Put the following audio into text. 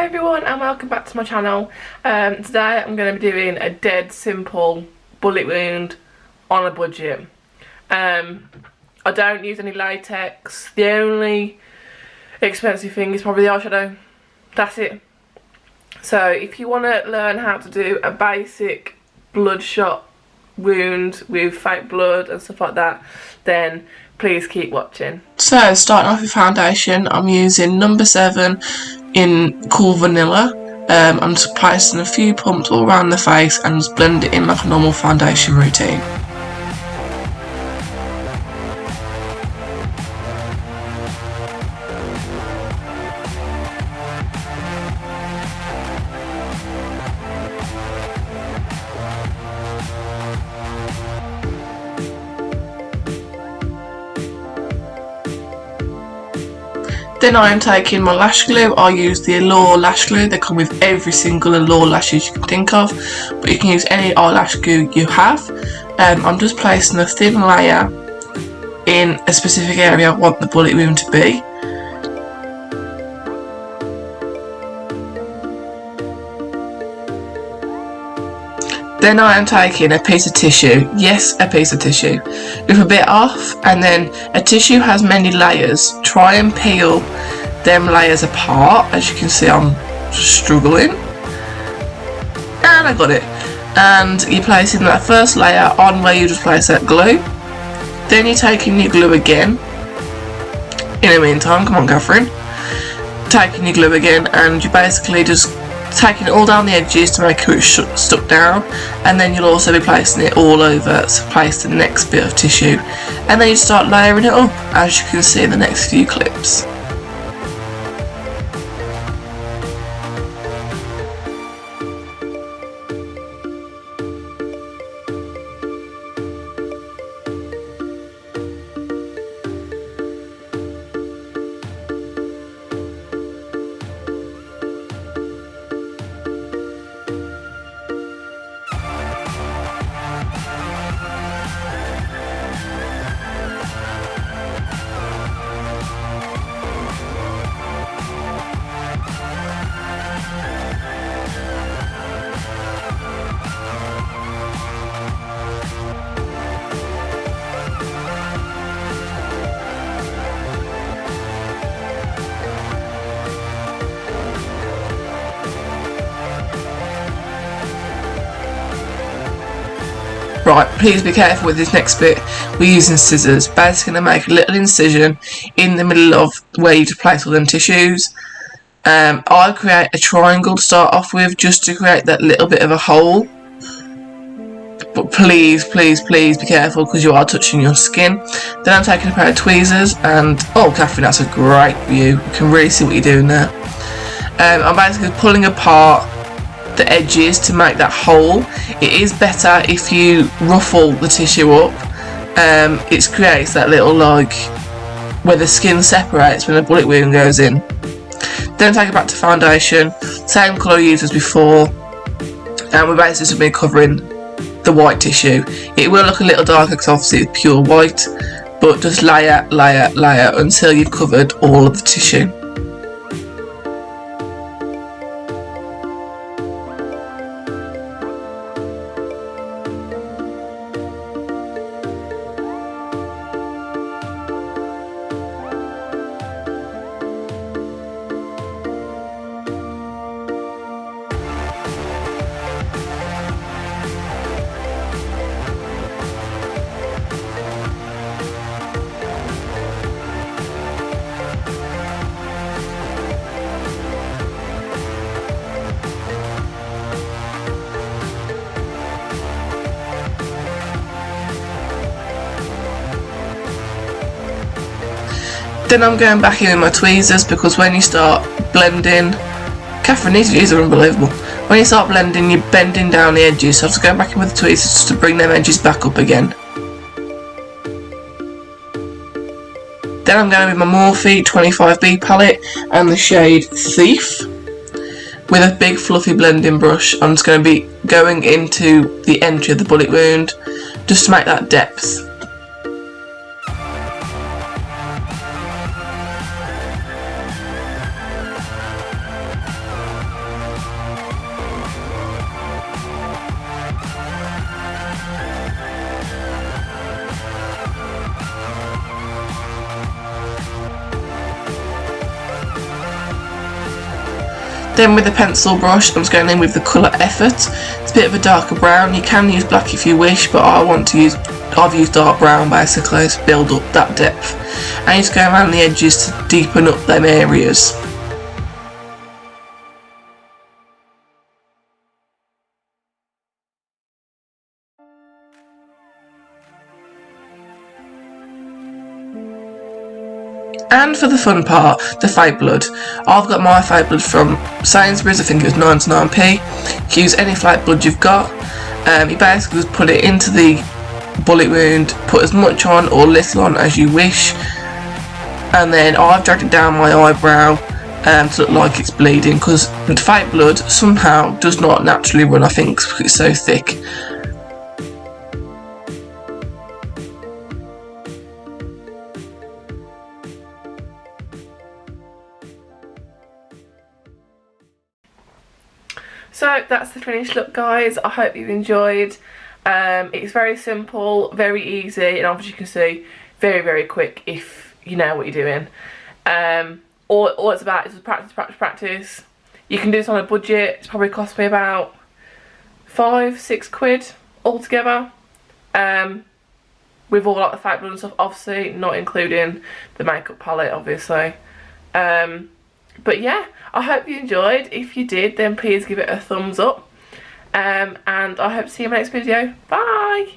everyone and welcome back to my channel. Today I'm going to be doing a dead simple bullet wound on a budget. I don't use any latex. The only expensive thing is probably the eyeshadow. That's it. So if you want to learn how to do a basic bloodshot wound with fake blood and stuff like that, then please keep watching. So starting off with foundation, I'm using number 7 in Cool Vanilla. I'm just placing a few pumps all around the face and just blend it in like a normal foundation routine. Then I am taking my lash glue. I use the Eylure lash glue. They come with every single Eylure lashes you can think of, but you can use any eyelash glue you have. I'm just placing a thin layer in a specific area I want the bullet wound to be. Then I am taking a piece of tissue, yes, a piece of tissue, with a bit off, and then a tissue has many layers. Try and peel them layers apart. As you can see, I'm struggling. And I got it. And you're placing that first layer on where you just place that glue. Then you're taking your glue again. In the meantime, come on Catherine. Taking your glue again, and you basically just taking it all down the edges to make sure it's stuck down, and then you'll also be placing it all over to place the next bit of tissue, and then you start layering it up, as you can see in the next few clips. Right, please be careful with this next bit. We're using scissors. Basically going to make a little incision in the middle of where you just place all them tissues. I'll create a triangle to start off with, just to create that little bit of a hole. But please, please, please be careful, because you are touching your skin. Then I'm taking a pair of tweezers, and oh Catherine, that's a great view. You can really see what you're doing there. I'm basically pulling apart the edges to make that hole. It is better if you ruffle the tissue up. It creates that little, like, where the skin separates when the bullet wound goes in. Then take it back to foundation, same colour used as before, and we're basically covering the white tissue. It will look a little darker because obviously it's pure white, but just layer, layer, layer until you've covered all of the tissue. Then I'm going back in with my tweezers, because when you start blending, Catherine, these views are unbelievable. When you start blending, you're bending down the edges, so I'm just going back in with the tweezers just to bring them edges back up again. Then I'm going with my Morphe 25B palette and the shade Thief. With a big fluffy blending brush, I'm just going to be going into the entry of the bullet wound just to make that depth. Then with the pencil brush, I'm just going in with the colour Effort. It's a bit of a darker brown. You can use black if you wish, but I've used dark brown basically to build up that depth. And just go around the edges to deepen up them areas. And for the fun part, the fake blood. I've got my fake blood from Sainsbury's, I think it was 99p. You can use any fake blood you've got. You basically just put it into the bullet wound, put as much on or little on as you wish. And then I've dragged it down my eyebrow to look like it's bleeding, because the fake blood somehow does not naturally run, I think, because it's so thick. So that's the finished look, guys. I hope you've enjoyed. It's very simple, very easy, and obviously you can see very, very quick if you know what you're doing. All it's about is just practice, practice, practice. You can do this on a budget. It's probably cost me about £5-6 altogether. With all like the fake blood and stuff, obviously not including the makeup palette, obviously. But yeah, I hope you enjoyed. If you did, then please give it a thumbs up. And I hope to see you in my next video. Bye!